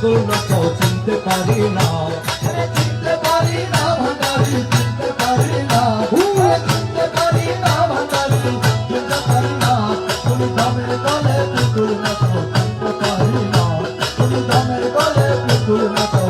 তোর তো চিনতে পারি না, চিনতে পারি না ভান্ডারি, চিনতে পারি না, চিনতে পারি না ভান্ডারি, চিনতে পারি না। তুমি দমের গলে পুতুল না তো চিনতে পারি না, তুমি দমের গলে পুতুল না তো